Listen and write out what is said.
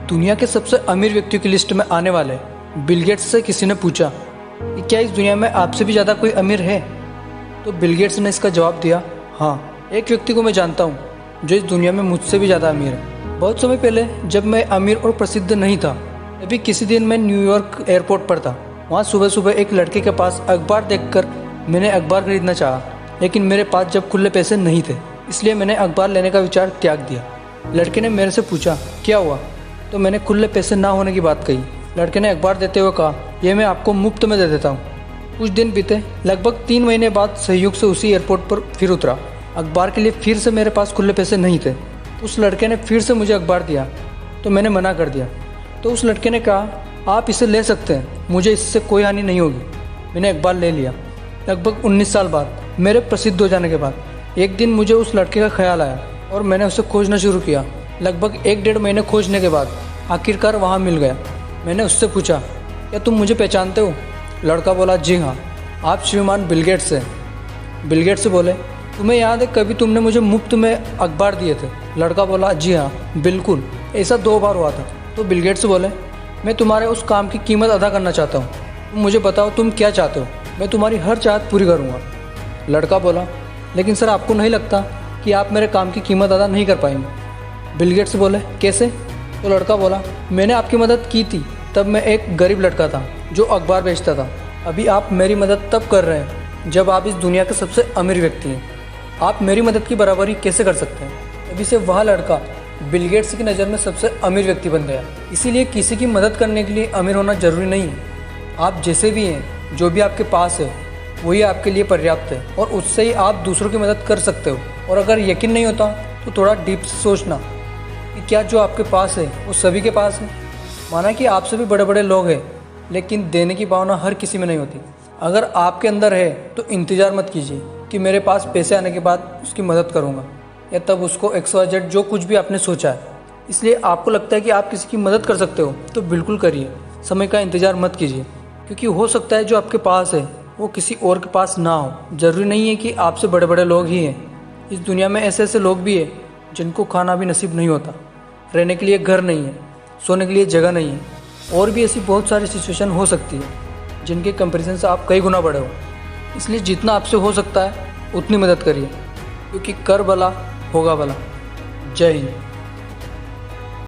दुनिया के सबसे अमीर व्यक्तियों की लिस्ट में आने वाले बिल गेट्स से किसी ने पूछा कि क्या इस दुनिया में आपसे भी ज़्यादा कोई अमीर है। तो बिल गेट्स ने इसका जवाब दिया, हाँ, एक व्यक्ति को मैं जानता हूँ जो इस दुनिया में मुझसे भी ज़्यादा अमीर है। बहुत समय पहले जब मैं अमीर और प्रसिद्ध नहीं था, तभी किसी दिन मैं न्यूयॉर्क एयरपोर्ट पर था। वहाँ सुबह सुबह एक लड़के के पास अखबार देखकर मैंने अखबार खरीदना चाहा, लेकिन मेरे पास जब खुले पैसे नहीं थे, इसलिए मैंने अखबार लेने का विचार त्याग दिया। लड़के ने मेरे से पूछा, क्या हुआ? तो मैंने खुले पैसे ना होने की बात कही। लड़के ने अखबार देते हुए कहा, यह मैं आपको मुफ्त में दे देता हूँ। कुछ दिन बीते, लगभग 3 महीने बाद संयोग से उसी एयरपोर्ट पर फिर उतरा। अखबार के लिए फिर से मेरे पास खुले पैसे नहीं थे। उस लड़के ने फिर से मुझे अखबार दिया तो मैंने मना कर दिया। तो उस लड़के ने कहा, आप इसे ले सकते हैं, मुझे इससे कोई हानि नहीं होगी। मैंने अखबार ले लिया। लगभग 19 साल बाद, मेरे प्रसिद्ध हो जाने के बाद, एक दिन मुझे उस लड़के का ख्याल आया और मैंने उसे खोजना शुरू किया। लगभग 1-1.5 महीने खोजने के बाद आखिरकार वहाँ मिल गया। मैंने उससे पूछा, क्या तुम मुझे पहचानते हो? लड़का बोला, जी हाँ, आप श्रीमान बिल गेट्स हैं। बिल गेट्स बोले, तुम्हें याद है कभी तुमने मुझे मुफ्त में अखबार दिए थे? लड़का बोला, जी हाँ, बिल्कुल, ऐसा 2 बार हुआ था। तो बिल गेट्स बोले, मैं तुम्हारे उस काम की कीमत अदा करना चाहता हूँ। तुम मुझे बताओ तुम क्या चाहते हो, मैं तुम्हारी हर चाहत पूरी करूँगा। लड़का बोला, लेकिन सर आपको नहीं लगता कि आप मेरे काम की कीमत अदा नहीं कर पाएंगे? बिल गेट्स बोले, कैसे? तो लड़का बोला, मैंने आपकी मदद की थी, तब मैं एक गरीब लड़का था जो अखबार बेचता था। अभी आप मेरी मदद तब कर रहे हैं जब आप इस दुनिया के सबसे अमीर व्यक्ति हैं। आप मेरी मदद की बराबरी कैसे कर सकते हैं? तभी से वह लड़का बिल गेट्स की नज़र में सबसे अमीर व्यक्ति बन गया। इसीलिए किसी की मदद करने के लिए अमीर होना ज़रूरी नहीं है। आप जैसे भी हैं, जो भी आपके पास है, वही आपके लिए पर्याप्त है और उससे ही आप दूसरों की मदद कर सकते हो। और अगर यकीन नहीं होता तो थोड़ा डीप से सोचना कि क्या जो आपके पास है वो सभी के पास है। माना कि आपसे भी बड़े बड़े लोग हैं, लेकिन देने की भावना हर किसी में नहीं होती। अगर आपके अंदर है तो इंतज़ार मत कीजिए कि मेरे पास पैसे आने के बाद उसकी मदद करूँगा, या तब उसको XYZ जो कुछ भी आपने सोचा है। इसलिए आपको लगता है कि आप किसी की मदद कर सकते हो तो बिल्कुल करिए। समय का इंतज़ार मत कीजिए, क्योंकि हो सकता है जो आपके पास है वो किसी और के पास ना हो। ज़रूरी नहीं है कि आपसे बड़े बड़े लोग ही हैं। इस दुनिया में ऐसे ऐसे लोग भी हैं जिनको खाना भी नसीब नहीं होता, रहने के लिए घर नहीं है, सोने के लिए जगह नहीं है, और भी ऐसी बहुत सारी सिचुएशन हो सकती है जिनके कंपैरिजन से आप कई गुना बड़े हो। इसलिए जितना आपसे हो सकता है उतनी मदद करिए, क्योंकि कर भला होगा भला। जय हिंद।